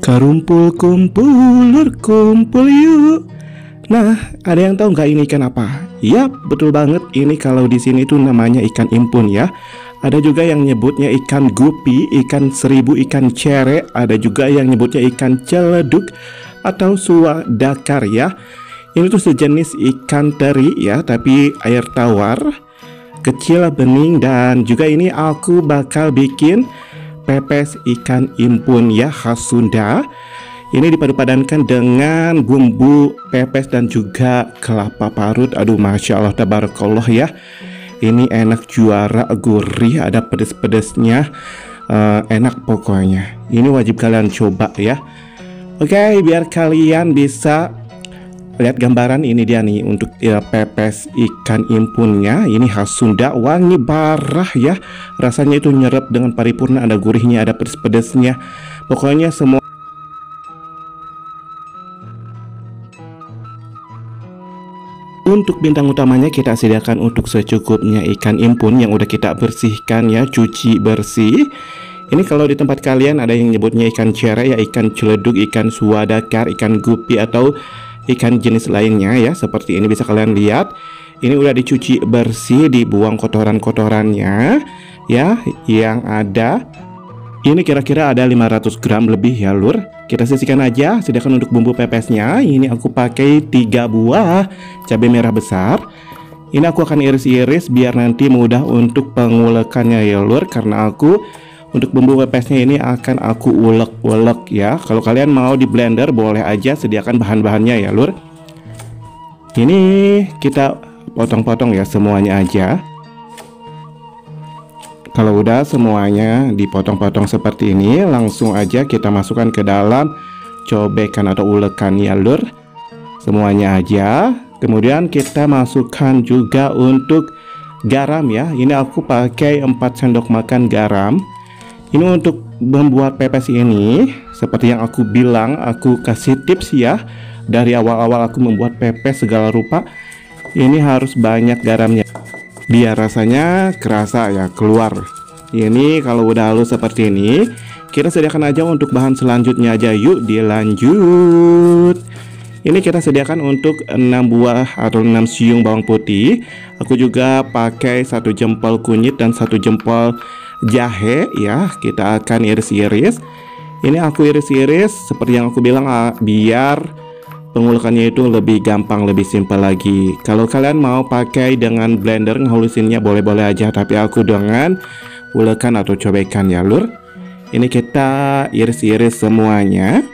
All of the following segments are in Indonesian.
Karumpul kumpul, berkumpul yuk. Nah, ada yang tahu nggak ini ikan apa? Yap, betul banget. Ini kalau di sini tuh namanya ikan impun ya. Ada juga yang nyebutnya ikan gupi, ikan seribu, ikan cere. Ada juga yang nyebutnya ikan celeduk atau suwadakar ya. Ini tuh sejenis ikan teri ya, tapi air tawar, kecil, bening, dan juga ini aku bakal bikin pepes ikan impun ya, khas Sunda. Ini dipadu-padankan dengan bumbu pepes dan juga kelapa parut. Aduh, masya Allah, tabarakallah ya. Ini enak juara, gurih, ada pedes-pedesnya, enak pokoknya. Ini wajib kalian coba ya. Oke, biar kalian bisa lihat gambaran, ini dia nih untuk pepes ikan impunnya. Ini khas Sunda, wangi parah ya. Rasanya itu nyerap dengan paripurna, ada gurihnya, ada pedes-pedesnya. Pokoknya semua. Untuk bintang utamanya kita sediakan untuk secukupnya ikan impun yang udah kita bersihkan ya, cuci bersih. Ini kalau di tempat kalian ada yang nyebutnya ikan cere ya, ikan celeduk, ikan suwadakar, ikan gupi, atau ikan jenis lainnya ya. Seperti ini bisa kalian lihat. Ini udah dicuci bersih, dibuang kotoran-kotorannya ya yang ada. Ini kira-kira ada 500 gram lebih ya lur. Kita sisihkan aja, sediakan untuk bumbu pepesnya. Ini aku pakai 3 buah cabai merah besar. Ini aku akan iris-iris biar nanti mudah untuk pengulekannya ya lur. Karena aku untuk bumbu pepesnya ini akan aku ulek-ulek ya. Kalau kalian mau di blender boleh aja, sediakan bahan-bahannya ya lur. Ini kita potong-potong ya semuanya aja. Kalau udah semuanya dipotong-potong seperti ini, langsung aja kita masukkan ke dalam cobekan atau ulekan ya lur. Semuanya aja. Kemudian kita masukkan juga untuk garam ya. Ini aku pakai 4 sendok makan garam. Ini untuk membuat pepes ini, seperti yang aku bilang, aku kasih tips ya. Dari awal-awal aku membuat pepes segala rupa, ini harus banyak garamnya biar rasanya kerasa ya, keluar. Ini kalau udah halus seperti ini, kita sediakan aja untuk bahan selanjutnya aja. Yuk dilanjut. Ini kita sediakan untuk 6 buah atau 6 siung bawang putih. Aku juga pakai 1 jempol kunyit dan 1 jempol jahe ya. Kita akan iris-iris. Ini aku iris-iris seperti yang aku bilang, biar pengulekannya itu lebih gampang, lebih simpel lagi. Kalau kalian mau pakai dengan blender ngehalusinnya boleh-boleh aja, tapi aku dengan ulekan atau cobekan ya lur. Ini kita iris-iris semuanya.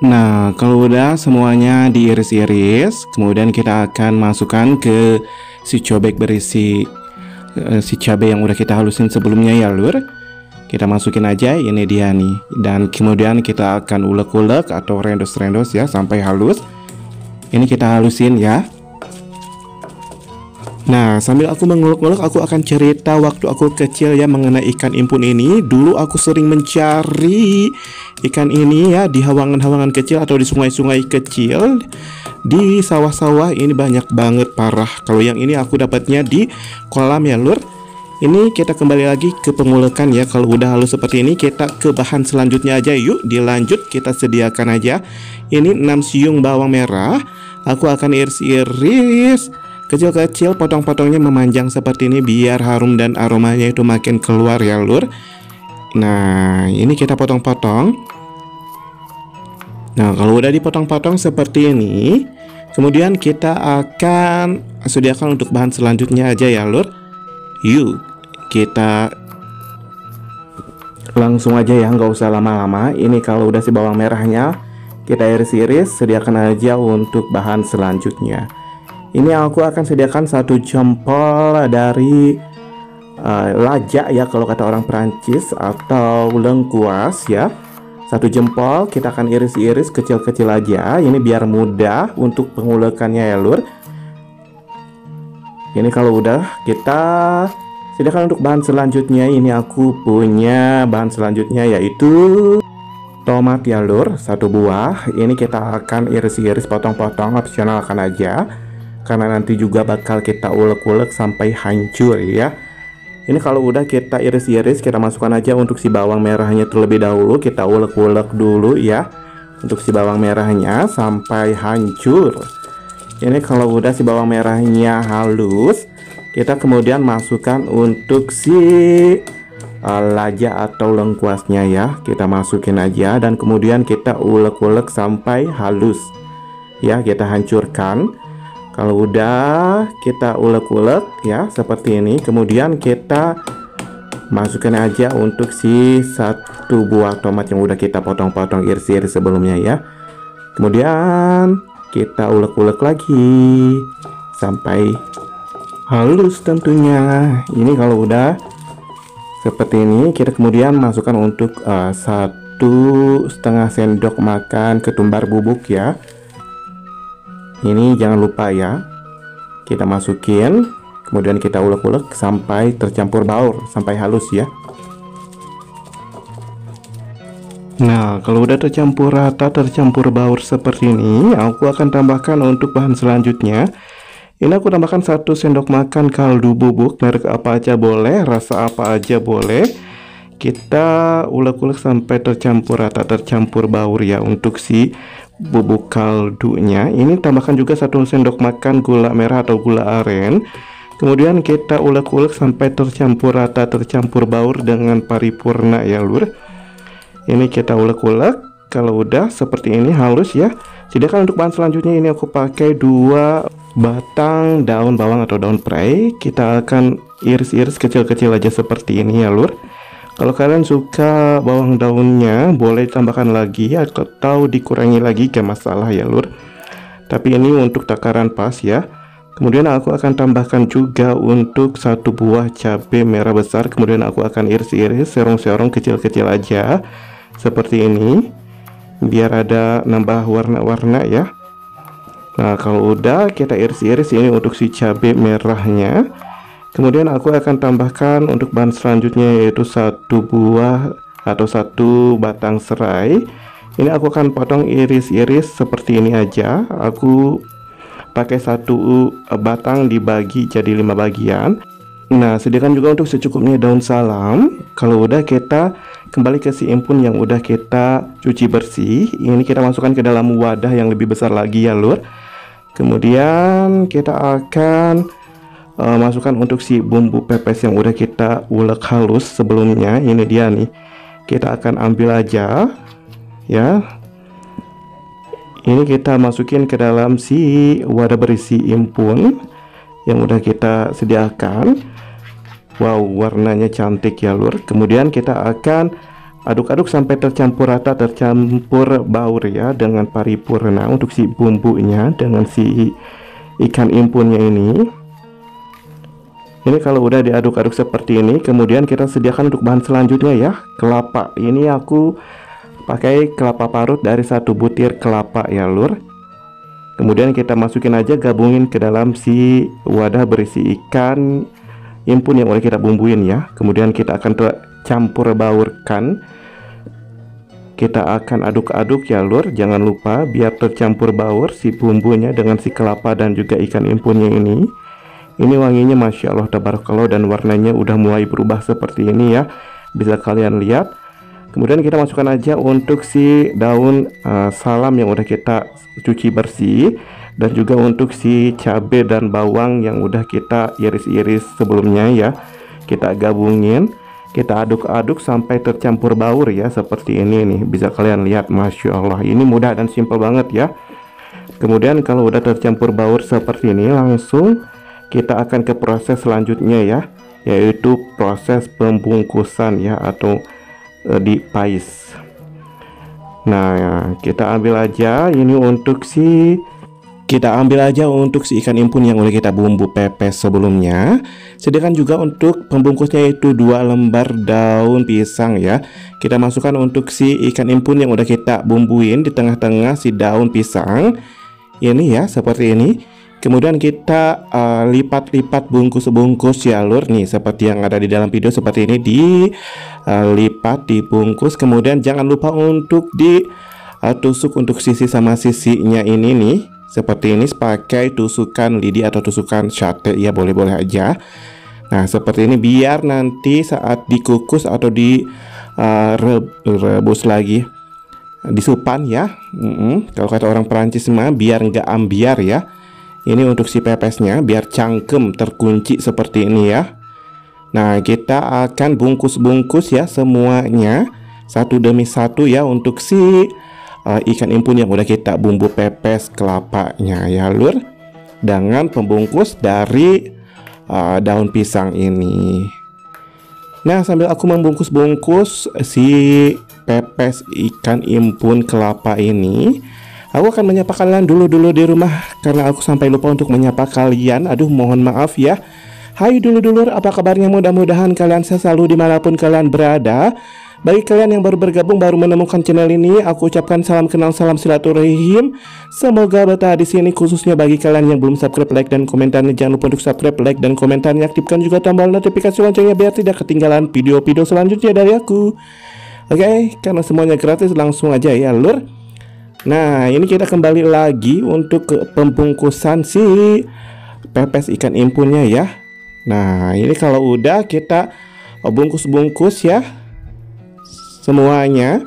Nah, kalau udah semuanya diiris-iris, kemudian kita akan masukkan ke si cobek berisi si cabai yang udah kita halusin sebelumnya ya lur. Kita masukin aja, ini dia nih. Dan kemudian kita akan ulek-ulek atau rendos-rendos ya sampai halus. Ini kita halusin ya. Nah, sambil aku mengulek-ulek, aku akan cerita waktu aku kecil ya mengenai ikan impun ini. Dulu aku sering mencari ikan ini ya di hawangan-hawangan kecil atau di sungai-sungai kecil, di sawah-sawah. Ini banyak banget, parah. Kalau yang ini aku dapatnya di kolam ya lur. Ini kita kembali lagi ke pengulekan ya. Kalau udah halus seperti ini, kita ke bahan selanjutnya aja. Yuk dilanjut, kita sediakan aja. Ini 6 siung bawang merah. Aku akan iris-iris kecil-kecil, potong-potongnya memanjang seperti ini biar harum dan aromanya itu makin keluar ya lur. Nah, ini kita potong-potong. Nah, kalau udah dipotong-potong seperti ini, kemudian kita akan sediakan untuk bahan selanjutnya aja ya lur. Yuk kita langsung aja ya, nggak usah lama-lama. Ini kalau udah si bawang merahnya kita iris-iris, sediakan aja untuk bahan selanjutnya. Ini aku akan sediakan 1 jempol dari lajak ya kalau kata orang Perancis, atau lengkuas ya. 1 jempol kita akan iris-iris kecil-kecil aja. Ini biar mudah untuk pengulekannya ya lur. Ini kalau udah kita sediakan untuk bahan selanjutnya. Ini aku punya bahan selanjutnya yaitu tomat ya lur, 1 buah. Ini kita akan iris-iris, potong-potong, opsional kan aja, karena nanti juga bakal kita ulek-ulek sampai hancur ya. Ini kalau udah kita iris-iris, kita masukkan aja untuk si bawang merahnya terlebih dahulu. Kita ulek-ulek dulu ya untuk si bawang merahnya sampai hancur. Ini kalau udah si bawang merahnya halus, kita kemudian masukkan untuk si lada atau lengkuasnya ya. Kita masukin aja dan kemudian kita ulek-ulek sampai halus ya, kita hancurkan. Kalau udah kita ulek-ulek ya seperti ini, kemudian kita masukkan aja untuk si satu buah tomat yang udah kita potong-potong iris-iris sebelumnya ya. Kemudian kita ulek-ulek lagi sampai halus tentunya. Ini kalau udah seperti ini, kita kemudian masukkan untuk 1,5 sendok makan ketumbar bubuk ya. Ini jangan lupa ya, kita masukin, kemudian kita ulek-ulek sampai tercampur baur, sampai halus ya. Nah, kalau udah tercampur rata, tercampur baur seperti ini, aku akan tambahkan untuk bahan selanjutnya. Ini aku tambahkan 1 sendok makan kaldu bubuk, merek apa aja boleh, rasa apa aja boleh. Kita ulek-ulek sampai tercampur rata, tercampur baur ya untuk si bubuk kaldunya. Ini tambahkan juga 1 sendok makan gula merah atau gula aren. Kemudian kita ulek-ulek sampai tercampur rata, tercampur baur dengan paripurna ya lur. Ini kita ulek-ulek. Kalau udah seperti ini halus ya. Sediakan untuk bahan selanjutnya. Ini aku pakai 2 batang daun bawang atau daun prei. Kita akan iris-iris kecil-kecil aja seperti ini ya lur. Kalau kalian suka bawang daunnya, boleh tambahkan lagi atau dikurangi lagi, gak masalah ya lur. Tapi ini untuk takaran pas ya. Kemudian aku akan tambahkan juga untuk 1 buah cabai merah besar. Kemudian aku akan iris-iris, serong-serong kecil-kecil aja seperti ini, biar ada nambah warna-warna ya. Nah, kalau udah kita iris-iris, ini untuk si cabai merahnya. Kemudian aku akan tambahkan untuk bahan selanjutnya, yaitu 1 buah atau 1 batang serai. Ini aku akan potong iris-iris seperti ini aja. Aku pakai 1 batang dibagi jadi 5 bagian. Nah, sediakan juga untuk secukupnya daun salam. Kalau udah, kita kembali ke si impun yang udah kita cuci bersih. Ini kita masukkan ke dalam wadah yang lebih besar lagi ya lur. Kemudian kita akan masukkan untuk si bumbu pepes yang udah kita ulek halus sebelumnya. Ini dia nih, kita akan ambil aja ya. Ini kita masukin ke dalam si wadah berisi impun yang udah kita sediakan. Wow, warnanya cantik ya lur. Kemudian kita akan aduk-aduk sampai tercampur rata, tercampur baur ya dengan paripurna untuk si bumbunya dengan si ikan impunnya ini. Ini kalau udah diaduk-aduk seperti ini, kemudian kita sediakan untuk bahan selanjutnya ya, kelapa. Ini aku pakai kelapa parut dari 1 butir kelapa ya lur. Kemudian kita masukin aja, gabungin ke dalam si wadah berisi ikan impun yang udah kita bumbuin ya. Kemudian kita akan campur baurkan. Kita akan aduk-aduk ya lur. Jangan lupa biar tercampur baur si bumbunya dengan si kelapa dan juga ikan impunnya ini. Ini wanginya Masya Allah tabarakallah, dan warnanya udah mulai berubah seperti ini ya, bisa kalian lihat. Kemudian kita masukkan aja untuk si daun salam yang udah kita cuci bersih, dan juga untuk si cabai dan bawang yang udah kita iris-iris sebelumnya ya. Kita gabungin, kita aduk-aduk sampai tercampur baur ya, seperti ini nih, bisa kalian lihat. Masya Allah, ini mudah dan simple banget ya. Kemudian kalau udah tercampur baur seperti ini, langsung kita akan ke proses selanjutnya ya, yaitu proses pembungkusan ya, atau dipais. Nah, kita ambil aja ini untuk si ikan impun yang udah kita bumbu pepes sebelumnya. Sediakan juga untuk pembungkusnya, yaitu 2 lembar daun pisang ya. Kita masukkan untuk si ikan impun yang udah kita bumbuin di tengah-tengah si daun pisang ini ya, seperti ini. Kemudian kita lipat-lipat bungkus-bungkus ya lur, nih seperti yang ada di dalam video seperti ini, dilipat, dibungkus. Kemudian jangan lupa untuk ditusuk untuk sisi sama sisinya ini nih, seperti ini, pakai tusukan lidi atau tusukan sate ya, boleh-boleh aja. Nah, seperti ini biar nanti saat dikukus atau rebus lagi, disupan ya. Kalau kata orang Perancis mah biar nggak ambiar ya. Ini untuk si pepesnya biar cangkem terkunci seperti ini ya. Nah, kita akan bungkus-bungkus ya semuanya satu demi satu ya untuk si ikan impun yang udah kita bumbu pepes kelapanya ya lur, dengan pembungkus dari daun pisang ini. Nah, sambil aku membungkus-bungkus si pepes ikan impun kelapa ini, aku akan menyapa kalian dulu di rumah karena aku sampai lupa untuk menyapa kalian. Aduh, mohon maaf ya. Hai dulur-dulur, apa kabarnya? Mudah-mudahan kalian selalu dimanapun kalian berada. Bagi kalian yang baru bergabung, baru menemukan channel ini, aku ucapkan salam kenal, salam silaturahim. Semoga betah di sini, khususnya bagi kalian yang belum subscribe, like dan komentarnya. Jangan lupa untuk subscribe, like dan komentarnya. Aktifkan juga tombol notifikasi loncengnya biar tidak ketinggalan video-video selanjutnya dari aku. Oke, karena semuanya gratis, langsung aja ya lur. Nah, ini kita kembali lagi untuk ke pembungkusan si pepes ikan impunnya ya. Nah, ini kalau udah kita bungkus-bungkus ya semuanya.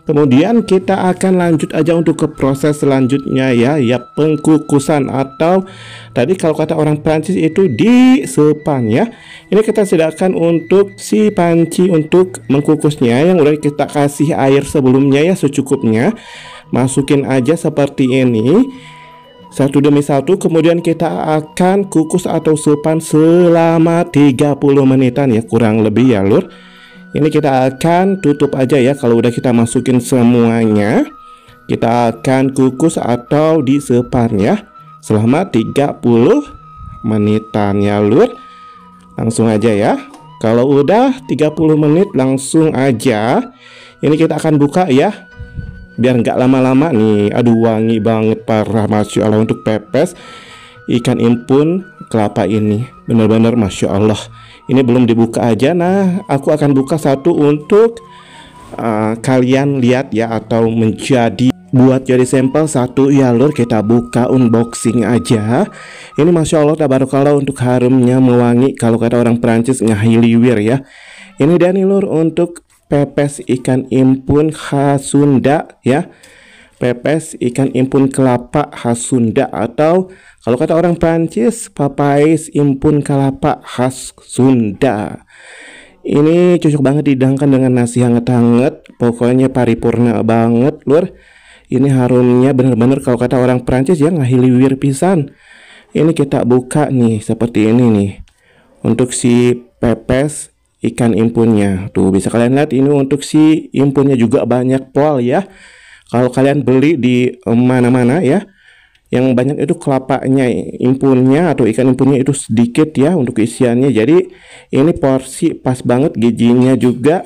Kemudian kita akan lanjut aja untuk ke proses selanjutnya ya, pengkukusan atau tadi kalau kata orang Prancis itu disepan ya. Ini kita sediakan untuk si panci untuk mengkukusnya yang udah kita kasih air sebelumnya ya secukupnya. Masukin aja seperti ini satu demi satu, kemudian kita akan kukus atau sepan selama 30 menitan ya kurang lebih ya lur. Ini kita akan tutup aja ya. Kalau udah kita masukin semuanya, kita akan kukus atau disepan ya selama 30 menitan ya lur. Langsung aja ya. Kalau udah 30 menit langsung aja ini kita akan buka ya, biar nggak lama-lama nih. Aduh, wangi banget parah, masya Allah untuk pepes ikan impun kelapa ini, bener-bener masya Allah. Ini belum dibuka aja. Nah, aku akan buka satu untuk kalian lihat ya, atau menjadi buat jadi sampel satu ya lur. Kita buka unboxing aja. Ini masya Allah tabarakallah untuk harumnya mewangi, kalau kata orang Perancis ngahiliwir ya. Ini dia nih lur untuk pepes ikan impun khas Sunda ya. Pepes ikan impun kelapa khas Sunda, atau kalau kata orang Prancis papais impun kelapa khas Sunda. Ini cocok banget dihidangkan dengan nasi hangat-hangat. Pokoknya paripurna banget lur. Ini harumnya bener-bener kalau kata orang Prancis ya ngahiliwir pisan. Ini kita buka nih seperti ini nih untuk si pepes ikan impunnya. Tuh bisa kalian lihat, ini untuk si impunnya juga banyak pol ya. Kalau kalian beli di mana-mana ya, yang banyak itu kelapanya, impunnya atau ikan impunnya itu sedikit ya untuk isiannya. Jadi ini porsi pas banget, gizinya juga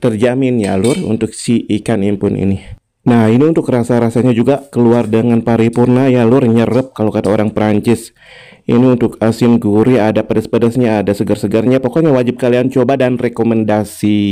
terjamin ya lur untuk si ikan impun ini. Nah, ini untuk rasa-rasanya juga keluar dengan paripurna ya lur, nyerep kalau kata orang Perancis. Ini untuk asin gurih, ada pedas-pedasnya, ada segar-segarnya. Pokoknya wajib kalian coba dan rekomendasi.